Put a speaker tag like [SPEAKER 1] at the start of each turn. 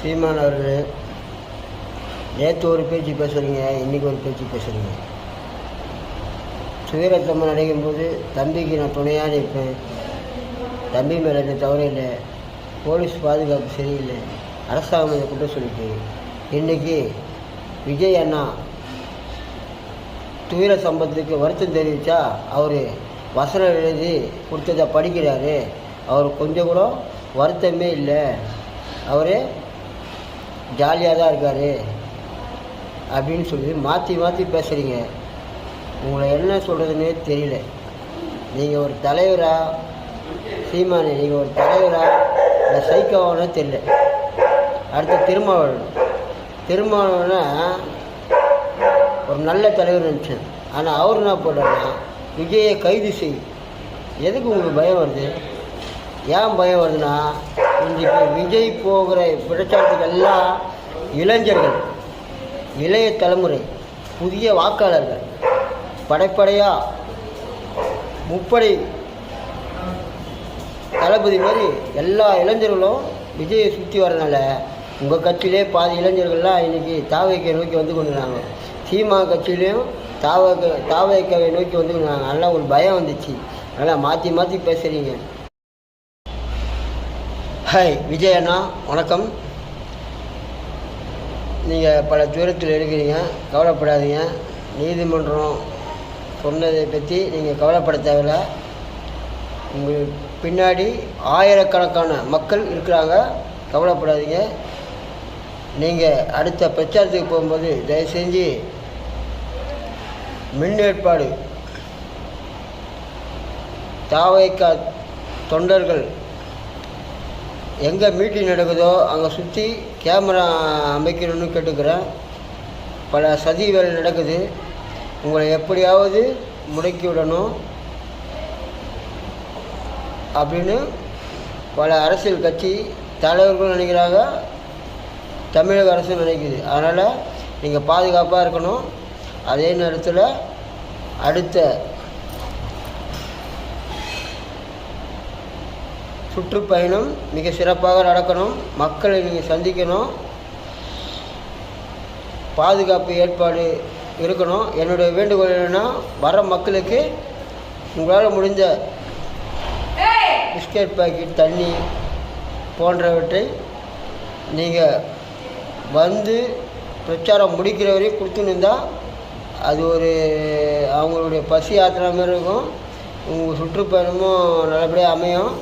[SPEAKER 1] சீமான் அவர்களே, நேற்று ஒரு பேச்சு பேசுகிறீங்க, இன்றைக்கி ஒரு பேச்சு பேசுகிறீங்க. சுயரத்தம்மன் அடையும்போது தம்பிக்கு நான் துணையாக நிற்பேன், தம்பி மேலே என்ன தவறு இல்லை, போலீஸ் பாதுகாப்பு சரியில்லை, அரசாங்கம் இதை குற்றம் சொல்லிட்டு இன்றைக்கி விஜய் அண்ணா துயர சம்பத்துக்கு வருத்தம் தெரிவித்தா அவர் வசனம் எழுதி கொடுத்ததை படிக்கிறாரு, அவர் கொஞ்சம் கூட வருத்தமே இல்லை, அவர் ஜாலியாக தான் இருக்கார் அப்படின்னு சொல்லி மாற்றி மாற்றி பேசுகிறீங்க. உங்களை என்ன சொல்கிறதுன்னே தெரியல. நீங்கள் ஒரு தலைவரா சீமானே, நீங்கள் ஒரு தலைவரா இல்லை சைக்கோவானே தெரியல. அடுத்து திருமாவளவனா ஒரு நல்ல தலைவர் நினச்சேன். ஆனால் அவர் என்ன போட்டார்னா விஜயை கைது செய். எதுக்கு உங்களுக்கு பயம் வருது? ஏன் பயம் வருதுன்னா, இன்றைக்கு விஜய் போகிற பிரச்சாரத்துக்கு எல்லாம் இளைஞர்கள், இளைய தலைமுறை, புதிய வாக்காளர்கள், படைப்படையாக முப்படை தளபதி மாதிரி எல்லா இளைஞர்களும் விஜயை சுற்றி வரனால உங்கள் கட்சியிலே பாதி இளைஞர்கள்லாம் இன்றைக்கி தாவேக்கை நோக்கி வந்து கொண்டுருந்தாங்க. சீமா கட்சியிலையும் தாவேக்காவை நோக்கி வந்து கொண்டுருந்தாங்க. நல்லா ஒரு பயம் வந்துச்சு. நல்லா மாற்றி மாற்றி பேசுகிறீங்க. ஹாய் விஜய் அண்ணா, வணக்கம். நீங்கள் பல தூரத்தில் இருக்கிறீங்க, கவலைப்படாதீங்க. நீதிமன்றம் சொன்னதை பற்றி நீங்கள் கவலைப்பட தேவையில்லை. உங்கள் பின்னாடி ஆயிரக்கணக்கான மக்கள் இருக்கிறாங்க, கவலைப்படாதீங்க. நீங்கள் அடுத்த பிரச்சாரத்துக்கு போகும்போது தயவு செஞ்சு மின் ஏற்பாடு, தாவேக்கா தொண்டர்கள் எங்கே மீட்டிங் நடக்குதோ அங்கே சுற்றி கேமரா அமைக்கணும்னு கேட்டுக்கிறேன். பல சதி வேலை நடக்குது, உங்களை எப்படியாவது முடக்கி விடணும் அப்படின்னு பல அரசியல் கட்சி தலைவர்கள் நினைக்கிறாங்க, தமிழக அரசு நினைக்குது. அதனால் நீங்கள் பாதுகாப்பாக இருக்கணும். அதே நேரத்தில் அடுத்த சுற்றுப்பயணம் மிக சிறப்பாக நடக்கணும், மக்களை நீங்கள் சந்திக்கணும், பாதுகாப்பு ஏற்பாடு இருக்கணும். என்னுடைய வேண்டுகோள் என்னென்னா, வர மக்களுக்கு உங்களால் முடிஞ்ச பிஸ்கெட் பாக்கெட், தண்ணி போன்றவற்றை நீங்கள் வந்து பிரச்சாரம் முடிக்கிற வரையும் கொடுத்துன்னு இருந்தால் அது ஒரு அவங்களுடைய பசி ஆத்திர மாதிரி இருக்கும். உங்கள் சுற்றுப்பயணமும் நல்லபடியாக அமையும்.